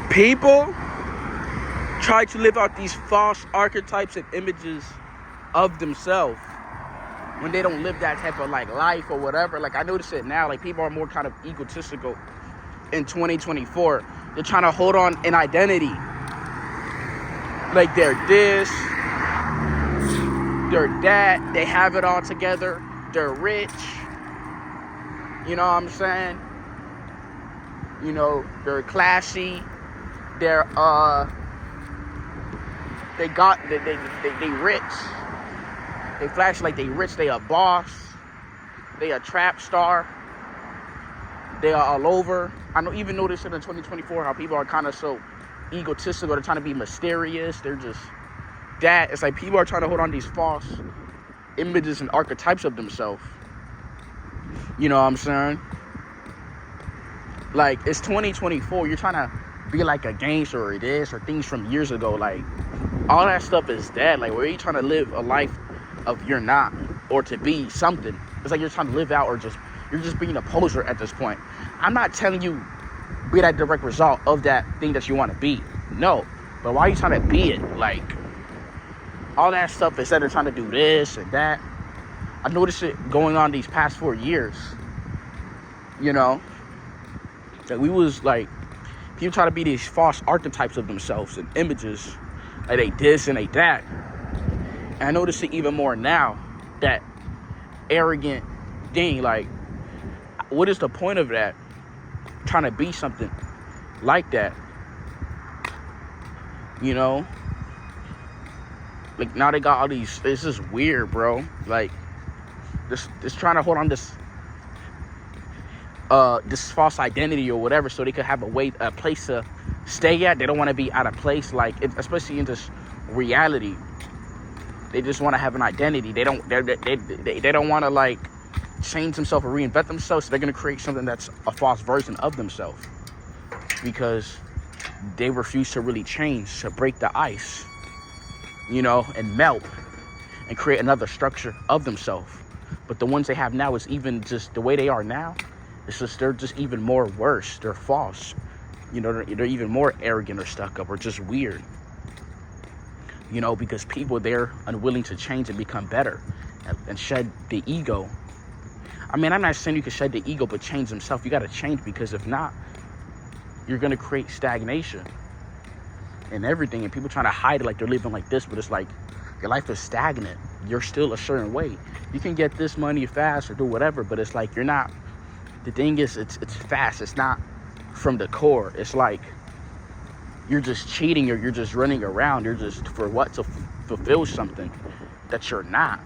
People try to live out these false archetypes and images of themselves when they don't live that type of like life or whatever. Like I notice it now, like people are more kind of egotistical in 2024. They're trying to hold on an identity. Like they're this, they're that, they have it all together, they're rich. You know what I'm saying? You know, they're classy, they're they rich. They flash like they rich, they a boss, they a trap star, they are all over. I don't even notice it in 2024 how people are kind of so egotistical. They're trying to be mysterious. They're just that. It's like people are trying to hold on to these false images and archetypes of themselves. You know what I'm saying? Like, it's 2024. You're trying to be like a gangster or this or things from years ago. Like, all that stuff is dead. Like, where are you trying to live a life of you're not or to be something? It's like you're trying to live out or just you're just being a poser at this point. I'm not telling you be that direct result of that thing that you want to be. No. But why are you trying to be it? Like, all that stuff, instead of trying to do this and that. I noticed it going on these past 4 years. You know? That we was like, people try to be these false archetypes of themselves and images. Like they this and they that. And I notice it even more now. That arrogant thing. Like, what is the point of that? Trying to be something like that. You know? Like, now they got all these, it's just weird, bro. Like, this trying to hold on this false identity or whatever, so they could have a place to stay at. They don't want to be out of place, like, especially in this reality. They just want to have an identity. They don't want to like change themselves or reinvent themselves. So they're gonna create something that's a false version of themselves because they refuse to really change, to break the ice, you know, and melt and create another structure of themselves. But the ones they have now is even just the way they are now. It's just they're just even more worse. They're false. You know, they're even more arrogant or stuck up or just weird. You know, because people, they're unwilling to change and become better and shed the ego. I mean, I'm not saying you can shed the ego, but change themselves. You got to change, because if not, you're going to create stagnation and everything. And people trying to hide it like they're living like this, but it's like your life is stagnant. You're still a certain way. You can get this money fast or do whatever, but it's like you're not. The thing is, it's fast. It's not from the core. It's like you're just cheating or you're just running around. You're just for what? To fulfill something that you're not.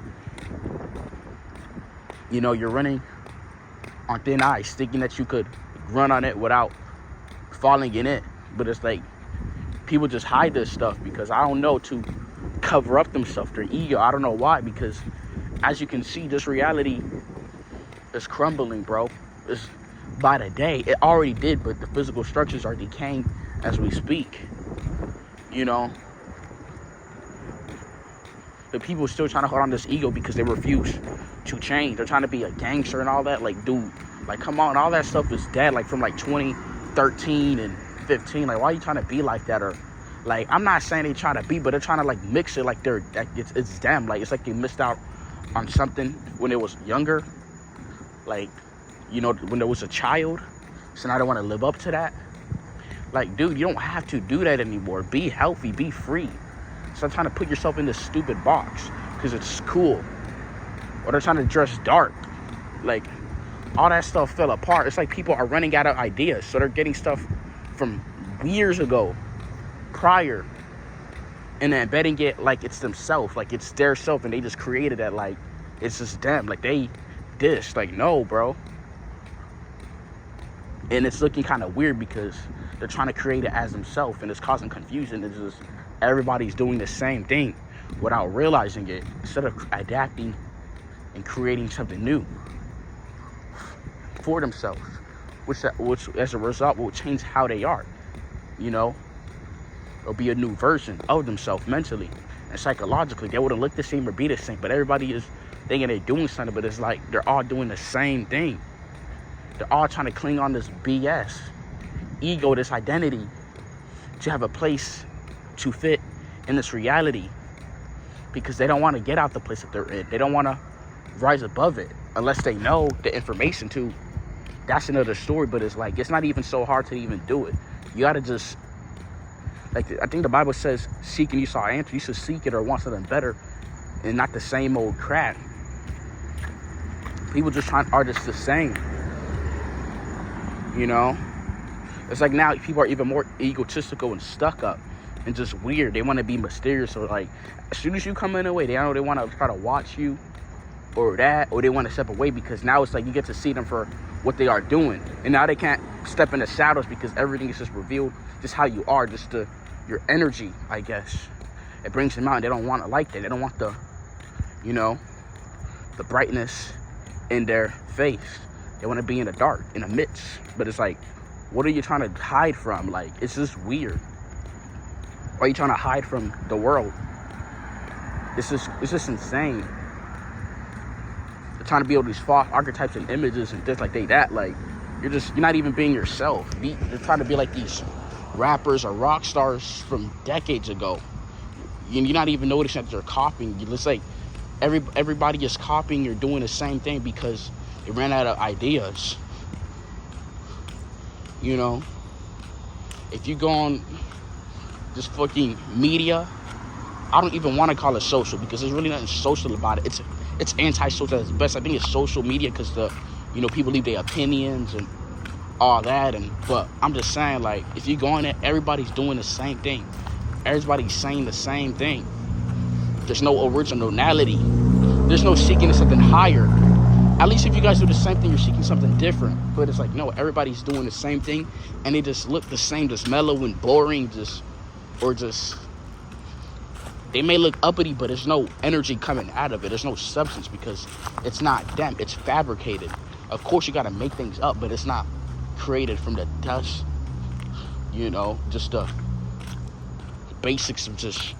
You know, you're running on thin ice, thinking that you could run on it without falling in it. But it's like people just hide this stuff because, I don't know, to cover up themselves, their ego. I don't know why, because as you can see, this reality is crumbling, bro. It's by the day. It already did, but the physical structures are decaying as we speak. You know, the people are still trying to hold on to this ego because they refuse to change. They're trying to be a gangster and all that. Like, dude, like, come on, all that stuff is dead. Like, from like 2013 and 15. Like, why are you trying to be like that? Or like, I'm not saying they try to be, but they're trying to like mix it. Like, it's them. Like, it's like they missed out on something when they was younger. Like, you know, when there was a child. So now they want to live up to that. Like, dude, you don't have to do that anymore. Be healthy, be free. Stop trying to put yourself in this stupid box because it's cool. Or they're trying to dress dark. Like, all that stuff fell apart. It's like people are running out of ideas. So they're getting stuff from years ago, prior, and then embedding it like it's themselves. Like, it's their self, and they just created that. Like, it's just them. Like, they dish. Like, no, bro. And it's looking kind of weird because they're trying to create it as themselves, and it's causing confusion. It's just everybody's doing the same thing without realizing it, instead of adapting and creating something new for themselves, which as a result will change how they are. You know, it'll be a new version of themselves mentally and psychologically. They wouldn't look the same or be the same, but everybody is thinking they're doing something, but it's like they're all doing the same thing. They're all trying to cling on this BS ego, this identity, to have a place to fit in this reality, because they don't want to get out the place that they're in. They don't want to rise above it unless they know the information to. That's another story, but it's like, it's not even so hard to even do it. You got to just, like, I think the Bible says, seek and you shall answer. You should seek it or want something better and not the same old crap. People just are just the same, you know? It's like now people are even more egotistical and stuck up and just weird. They want to be mysterious, or like, as soon as you come in the way, they know they want to try to watch you or that, or they want to step away, because now it's like you get to see them for what they are doing, and now they can't step in the shadows because everything is just revealed, just how you are, just your energy, I guess. It brings them out, and they don't want it like that. They don't want the, you know, the brightness in their face. They want to be in the dark, in the midst. But it's like, what are you trying to hide from? Like, it's just weird. Why are you trying to hide from the world? It's just insane. They're trying to build these false archetypes and images and just like that. Like, you're not even being yourself. They're trying to be like these rappers or rock stars from decades ago. You're not even noticing that they're copying. It's like everybody is copying or doing the same thing because they ran out of ideas. You know, if you go on this fucking media, I don't even want to call it social, because there's really nothing social about it. It's anti-social at its best. I think it's social media because people leave their opinions and all that. But I'm just saying, like, if you go on it, everybody's doing the same thing. Everybody's saying the same thing. There's no originality. There's no seeking something higher. At least if you guys do the same thing, you're seeking something different. But it's like, no, everybody's doing the same thing, and they just look the same, just mellow and boring, they may look uppity, but there's no energy coming out of it. There's no substance, because it's not them. It's fabricated. Of course, you got to make things up, but it's not created from the dust. You know, just the basics of just,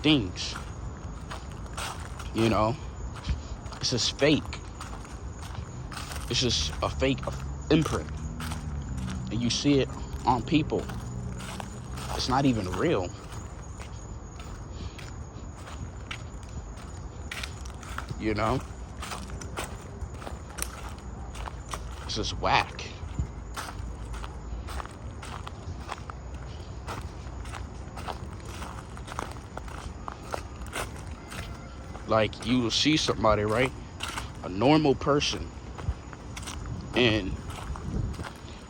things. It's just fake. It's just a fake imprint. And you see it on people. It's not even real. It's just whack. Like, you will see somebody, right? A normal person. And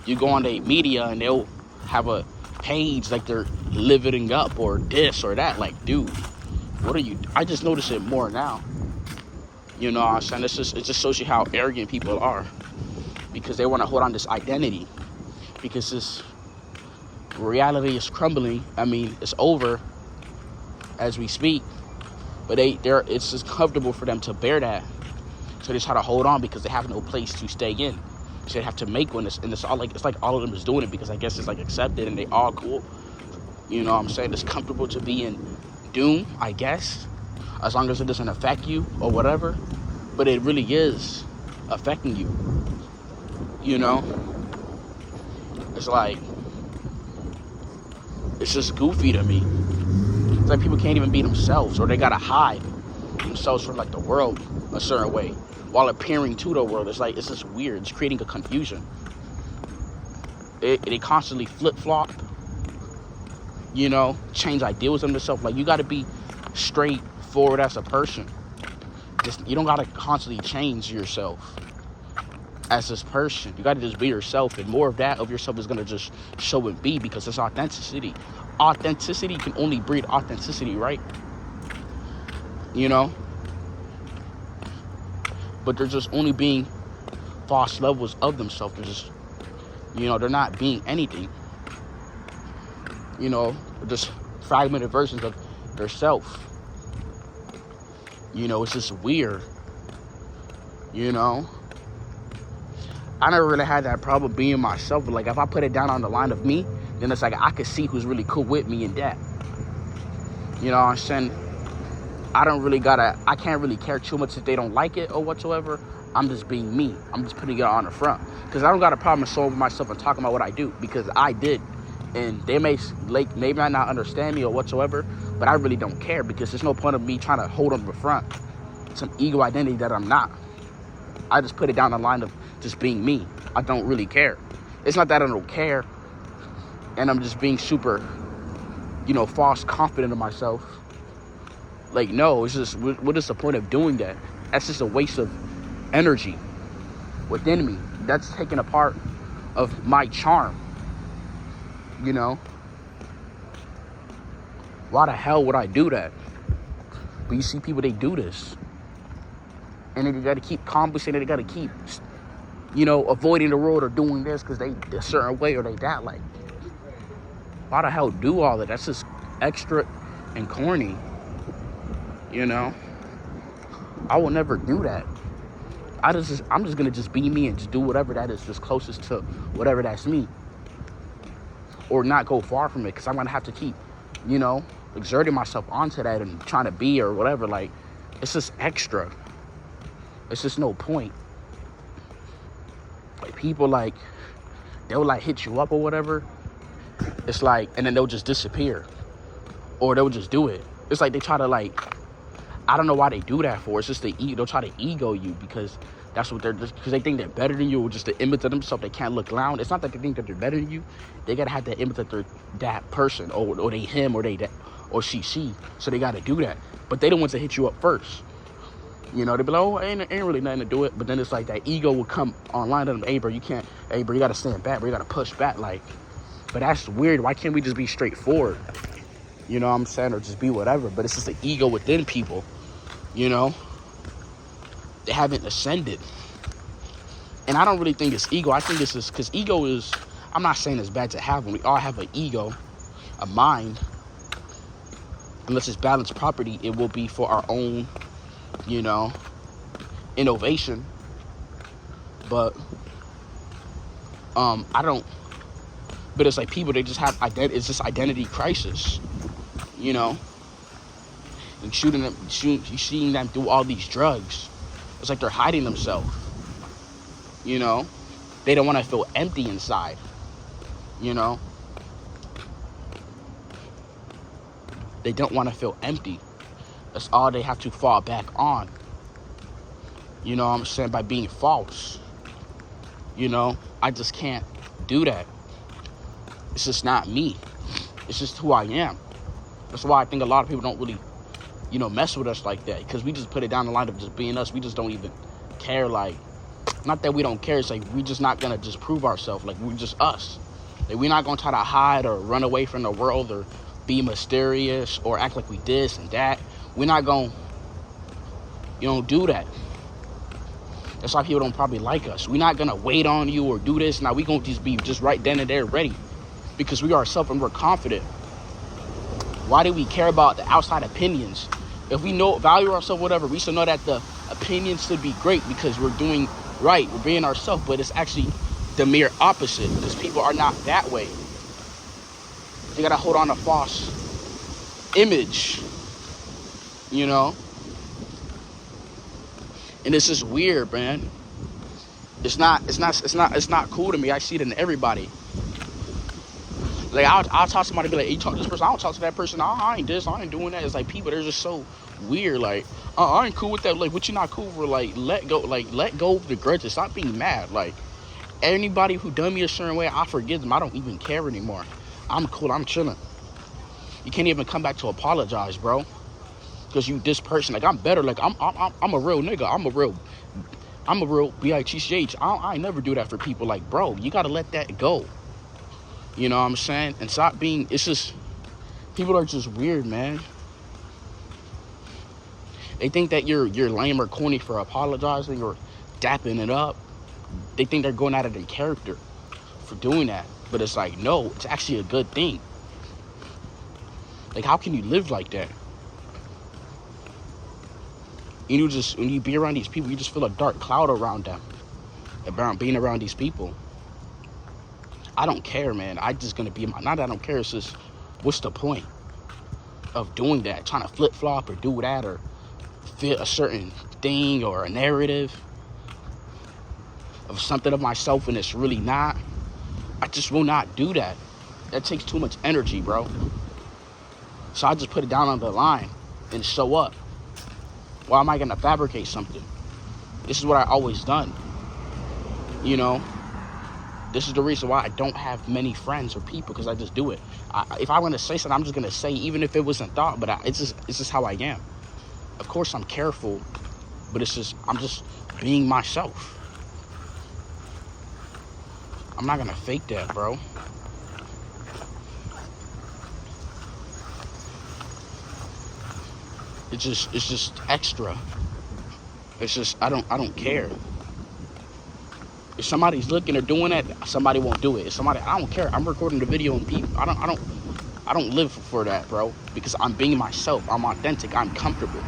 you go on their media and they'll have a page like they're living up or this or that. Like, dude, what are you? I just notice it more now. You know what I'm saying? It just shows you how arrogant people are, because they want to hold on this identity, because this reality is crumbling. I mean, it's over as we speak, but it's just comfortable for them to bear that, so they try to hold on because they have no place to stay in. So they have to make one, and it's like all of them is doing it because I guess it's like accepted and they all cool. You know what I'm saying? It's comfortable to be in doom, I guess, as long as it doesn't affect you or whatever. But it really is affecting you. It's like, it's just goofy to me. It's like people can't even be themselves, or they gotta hide themselves from like the world a certain way while appearing to the world. It's like, it's just weird. It's creating a confusion. They constantly flip-flop, change ideals on themselves. Like, you got to be straightforward as a person. You don't got to constantly change yourself as this person. You got to just be yourself, and more of that of yourself is going to just show and be, because it's authenticity. Authenticity can only breed authenticity, right? But they're just only being false levels of themselves. They're just, they're not being anything. Just fragmented versions of their self. It's just weird. I never really had that problem being myself, but like, if I put it down on the line of me, then it's like I could see who's really cool with me in that. You know what I'm saying? I can't really care too much if they don't like it or whatsoever. I'm just being me. I'm just putting it on the front. Because I don't got a problem showing myself and talking about what I do, because I did. And they may not understand me or whatsoever, but I really don't care, because there's no point of me trying to hold on the front some ego identity that I'm not. I just put it down the line of just being me. I don't really care. It's not that I don't care and I'm just being super, false confident of myself. Like, no, it's just, what is the point of doing that? That's just a waste of energy within me. That's taking a part of my charm, Why the hell would I do that? But you see people, they do this. And then you got to keep compensating. They got to keep, avoiding the road or doing this because they a certain way or they that. Like, why the hell do all that? That's just extra and corny, I will never do that. I'm just going to just be me and just do whatever that is just closest to whatever that's me. Or not go far from it, because I'm going to have to keep, exerting myself onto that and trying to be or whatever. Like, it's just extra. It's just no point. Like, people, like, they'll, like, hit you up or whatever. It's like, and then they'll just disappear. Or they'll just do it. It's like they try to, like, I don't know why they do that for. It's just they'll try to ego you, because that's what they're just, because they think they're better than you, or just to imitate themselves. They can't look around. It's not that they think that they're better than you. They gotta have that imitate that person, or they him, or they that, or she. So they gotta do that. But they the ones that hit you up first. They be like, oh, ain't really nothing to do it. But then it's like that ego will come online to them. Hey, bro, you can't. Hey, bro, you gotta stand back. Bro, you gotta push back. Like, but that's weird. Why can't we just be straightforward? You know what I'm saying? Or just be whatever. But it's just the ego within people. They haven't ascended. And I don't really think it's ego. I think it's just because ego is, I'm not saying it's bad to have one. We all have an ego, a mind. Unless it's balanced property, it will be for our own, innovation. But but it's like people, they just have it's just identity crisis, and seeing them do all these drugs, it's like they're hiding themselves. They don't want to feel empty inside. They don't want to feel empty. That's all they have to fall back on. What I'm saying? By being false. I just can't do that. It's just not me. It's just who I am. That's why I think a lot of people don't really, mess with us like that. Because we just put it down the line of just being us. We just don't even care. Like, not that we don't care. It's like we just not going to just prove ourselves. Like, we're just us. Like, we're not going to try to hide or run away from the world or be mysterious or act like we this and that. We're not going to, do that. That's why people don't probably like us. We're not going to wait on you or do this. Now, we're going to just be just right then and there ready. Because we are ourselves and we're confident. Why do we care about the outside opinions? If we value ourselves, whatever, we should know that the opinions should be great because we're doing right. We're being ourselves. But it's actually the mere opposite. Because people are not that way. They got to hold on to false image. And it's just weird, man. It's not cool to me. I see it in everybody. Like, I'll talk to somebody, be like, hey, you talk to this person? I don't talk to that person. I ain't this, I ain't doing that. It's like, people, they're just so weird. Like, I ain't cool with that. Like, what you not cool for? Like, let go of the grudges. Stop being mad. Like, anybody who done me a certain way, I forgive them. I don't even care anymore. I'm cool. I'm chilling. You can't even come back to apologize, bro. Because you this person. Like, I'm better. Like, I'm a real nigga. I'm a real bitch. I ain't never do that for people. Like, bro, you got to let that go. You know what I'm saying? And stop being, it's just, people are just weird, man. They think that you're lame or corny for apologizing or dapping it up. They think they're going out of their character for doing that. But it's like, no, it's actually a good thing. Like, how can you live like that? When you be around these people, you just feel a dark cloud around them. About being around these people. I don't care, man. I just gonna be not that I don't care. It's just, what's the point of doing that? Trying to flip flop or do that or fit a certain thing or a narrative. of something of myself and it's really not, I just will not do that. That takes too much energy, bro. So I just put it down on the line and show up. Why am I gonna fabricate something? This is what I always done. You know, this is the reason why I don't have many friends or people, because I just do it. If I want to say something, I'm just gonna say, even if it wasn't thought. But it's just how I am. Of course, I'm careful, but I'm just being myself. I'm not gonna fake that, bro. It's just extra. It's just I don't care. If somebody's looking or doing that, somebody won't do it. If somebody, I don't care. I'm recording the video and people, I don't live for that, bro. Because I'm being myself. I'm authentic. I'm comfortable.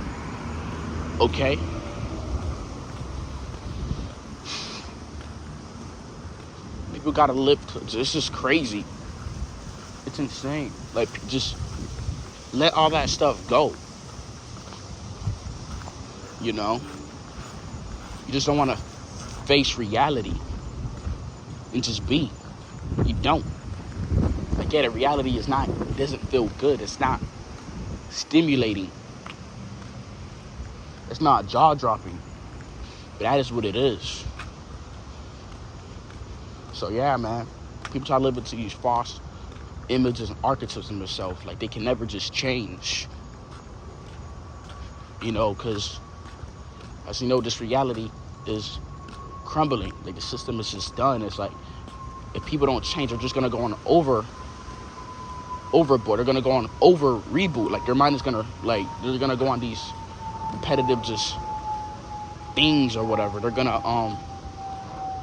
Okay? People gotta live. It's just crazy. It's insane. Like, just let all that stuff go. You know? You just don't want to face reality and just be. You don't. I get it. Reality is not, it doesn't feel good. It's not stimulating. It's not jaw-dropping. But that is what it is. So yeah, man. People try to live into these false images and archetypes of themselves. Like, they can never just change. You know, because as you know, this reality is crumbling. Like, the system is just done. It's like, if people don't change, they're just gonna go on overboard. They're gonna go on over reboot. Like, their mind is gonna, like, they're gonna go on these repetitive just things or whatever. They're gonna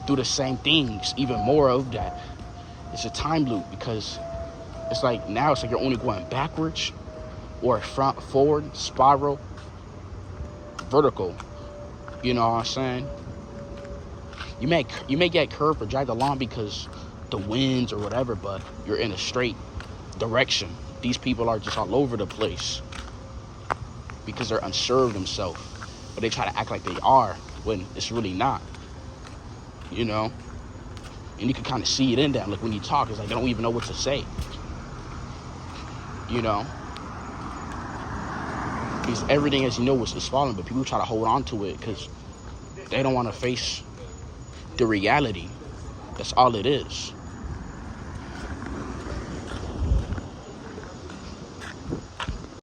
do the same things, even more of that. It's a time loop, because it's like, now it's like you're only going backwards or front, forward, spiral, vertical. You know what I'm saying? You may get curved or dragged along because the winds or whatever, but you're in a straight direction. These people are just all over the place because they're unsure of themselves, but they try to act like they are when it's really not. You know? And you can kind of see it in them. Like, when you talk, it's like they don't even know what to say. You know? Because everything, as you know, is falling, but people try to hold on to it because they don't want to face the reality. That's all it is.